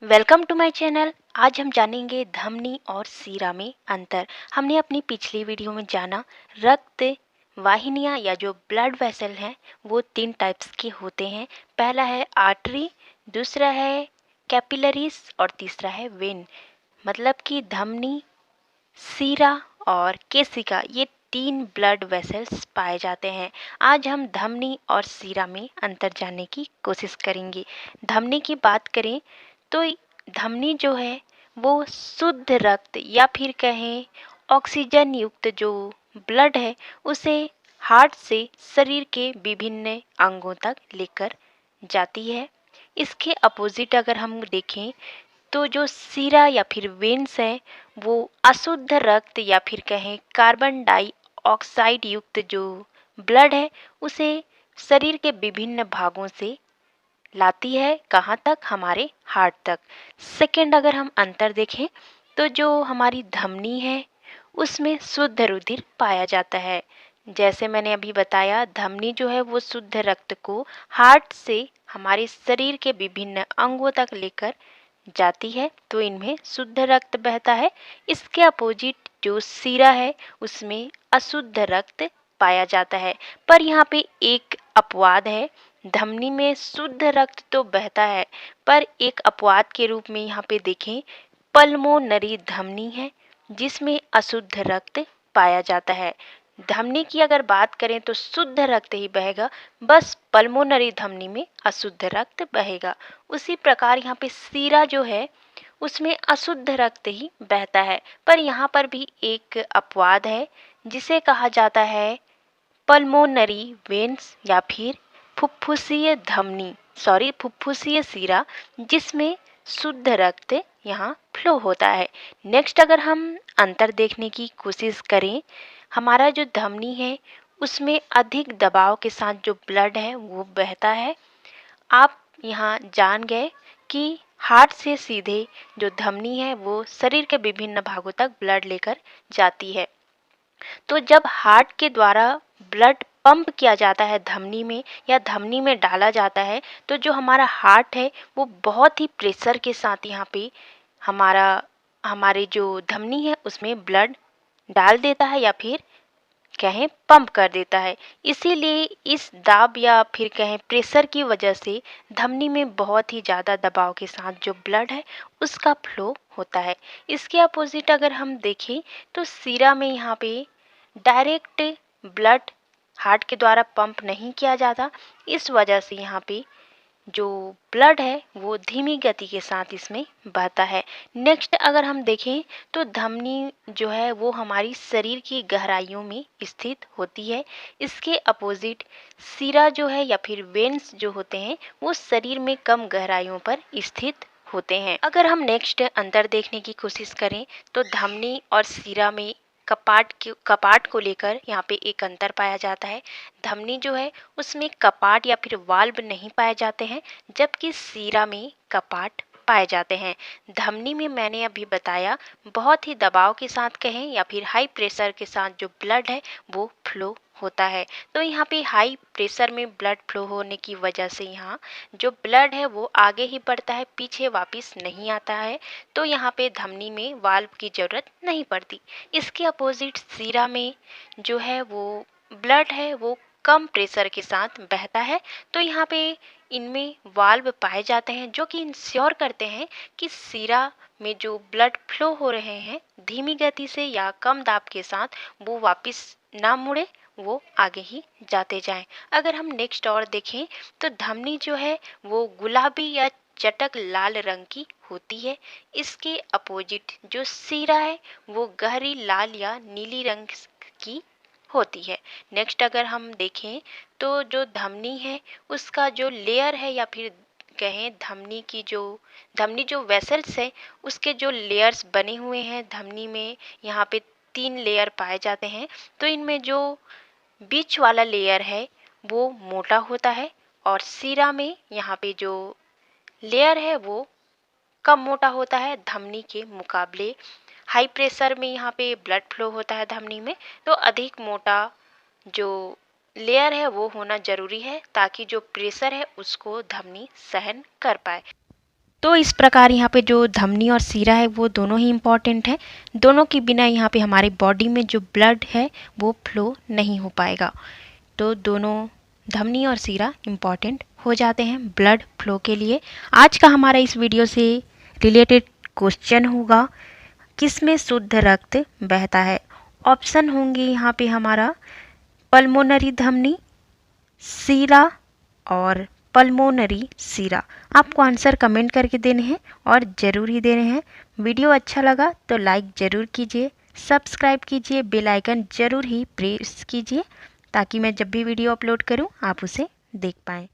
Welcome to my channel. आज हम जानेंगे धमनी और सीरा में अंतर। हमने अपनी पिछली वीडियो में जाना रक्त वाहिनियाँ या जो ब्लड वेसल हैं वो 3 टाइप्स के होते हैं। पहला है आर्टरी, दूसरा है कैपिलरीज और तीसरा है वेन। मतलब कि धमनी, सीरा और केशिका ये 3 ब्लड वेसल्स पाए जाते हैं। आज हम धमनी और सीरा में अंतर जानने की कोशिश करेंगे। धमनी की बात करें तो धमनी जो है वो शुद्ध रक्त या फिर कहें ऑक्सीजन युक्त जो ब्लड है उसे हार्ट से शरीर के विभिन्न अंगों तक लेकर जाती है। इसके अपोजिट अगर हम देखें तो जो सीरा या फिर वेन्स है वो अशुद्ध रक्त या फिर कहें कार्बन डाइऑक्साइड युक्त जो ब्लड है उसे शरीर के विभिन्न भागों से लाती है। कहाँ तक? हमारे हार्ट तक। सेकंड अगर हम अंतर देखें तो जो हमारी धमनी है उसमें शुद्ध रुधिर पाया जाता है। जैसे मैंने अभी बताया धमनी जो है वो शुद्ध रक्त को हार्ट से हमारे शरीर के विभिन्न अंगों तक लेकर जाती है, तो इनमें शुद्ध रक्त बहता है। इसके अपोजिट जो सीरा है उसमें अशुद्ध रक्त पाया जाता है। पर यहाँ पे एक अपवाद है। धमनी में शुद्ध रक्त तो बहता है पर एक अपवाद के रूप में यहाँ पे देखें पल्मोनरी धमनी है जिसमें अशुद्ध रक्त पाया जाता है। धमनी की अगर बात करें तो शुद्ध रक्त ही बहेगा, बस पल्मोनरी धमनी में अशुद्ध रक्त बहेगा। उसी प्रकार यहाँ पे सीरा जो है उसमें अशुद्ध रक्त ही बहता है, पर यहाँ पर भी एक अपवाद है जिसे कहा जाता है पल्मोनरी वेन्स या फिर फुफ्फुसीय सीरा, जिसमें शुद्ध रक्त यहाँ फ्लो होता है। नेक्स्ट अगर हम अंतर देखने की कोशिश करें, हमारा जो धमनी है उसमें अधिक दबाव के साथ जो ब्लड है वो बहता है। आप यहाँ जान गए कि हार्ट से सीधे जो धमनी है वो शरीर के विभिन्न भागों तक ब्लड लेकर जाती है। तो जब हार्ट के द्वारा ब्लड पंप किया जाता है धमनी में या धमनी में डाला जाता है तो जो हमारा हार्ट है वो बहुत ही प्रेशर के साथ यहाँ पे हमारे जो धमनी है उसमें ब्लड डाल देता है या फिर कहें पंप कर देता है। इसीलिए इस दाब या फिर कहें प्रेशर की वजह से धमनी में बहुत ही ज़्यादा दबाव के साथ जो ब्लड है उसका फ्लो होता है। इसके अपोजिट अगर हम देखें तो सीरा में यहाँ पे डायरेक्ट ब्लड हार्ट के द्वारा पंप नहीं किया जाता, इस वजह से यहाँ पे जो ब्लड है वो धीमी गति के साथ इसमें बहता है। नेक्स्ट अगर हम देखें तो धमनी जो है वो हमारी शरीर की गहराइयों में स्थित होती है। इसके अपोजिट सीरा जो है या फिर वेन्स जो होते हैं वो शरीर में कम गहराइयों पर स्थित होते हैं। अगर हम नेक्स्ट अंतर देखने की कोशिश करें तो धमनी और सीरा में कपाट को लेकर यहाँ पे एक अंतर पाया जाता है। धमनी जो है उसमें कपाट या फिर वाल्व नहीं पाए जाते हैं, जबकि सीरा में कपाट पाए जाते हैं। धमनी में मैंने अभी बताया बहुत ही दबाव के साथ कहें या फिर हाई प्रेशर के साथ जो ब्लड है वो फ्लो होता है। तो यहाँ पे हाई प्रेशर में ब्लड फ्लो होने की वजह से यहाँ जो ब्लड है वो आगे ही बढ़ता है, पीछे वापस नहीं आता है। तो यहाँ पे धमनी में वाल्व की ज़रूरत नहीं पड़ती। इसके अपोजिट सीरा में जो है वो ब्लड है वो कम प्रेशर के साथ बहता है। तो यहाँ पे इनमें वाल्व पाए जाते हैं जो कि इंश्योर करते हैं कि सीरा में जो ब्लड फ्लो हो रहे हैं धीमी गति से या कम दाब के साथ वो वापस ना मुड़े, वो आगे ही जाते जाएं। अगर हम नेक्स्ट और देखें तो धमनी जो है वो गुलाबी या चटक लाल रंग की होती है। इसके अपोजिट जो सीरा है वो गहरी लाल या नीली रंग की होती है। नेक्स्ट अगर हम देखें तो जो धमनी है उसका जो लेयर है या फिर कहें धमनी जो वेसल्स है उसके जो लेयर्स बने हुए हैं धमनी में, यहाँ पे 3 लेयर पाए जाते हैं। तो इनमें जो बीच वाला लेयर है वो मोटा होता है और सीरा में यहाँ पे जो लेयर है वो कम मोटा होता है धमनी के मुकाबले। हाई प्रेशर में यहाँ पे ब्लड फ्लो होता है धमनी में, तो अधिक मोटा जो लेयर है वो होना जरूरी है ताकि जो प्रेशर है उसको धमनी सहन कर पाए। तो इस प्रकार यहाँ पे जो धमनी और सीरा है वो दोनों ही इम्पॉर्टेंट है। दोनों के बिना यहाँ पे हमारी बॉडी में जो ब्लड है वो फ्लो नहीं हो पाएगा। तो दोनों धमनी और सीरा इम्पॉर्टेंट हो जाते हैं ब्लड फ्लो के लिए। आज का हमारा इस वीडियो से रिलेटेड क्वेश्चन होगा, किस में शुद्ध रक्त बहता है? ऑप्शन होंगे यहाँ पे हमारा पल्मोनरी धमनी, सीरा और पल्मोनरी सीरा। आपको आंसर कमेंट करके देने हैं और ज़रूर ही देने हैं। वीडियो अच्छा लगा तो लाइक ज़रूर कीजिए, सब्सक्राइब कीजिए, बेल आइकन ज़रूर ही प्रेस कीजिए ताकि मैं जब भी वीडियो अपलोड करूं आप उसे देख पाएँ।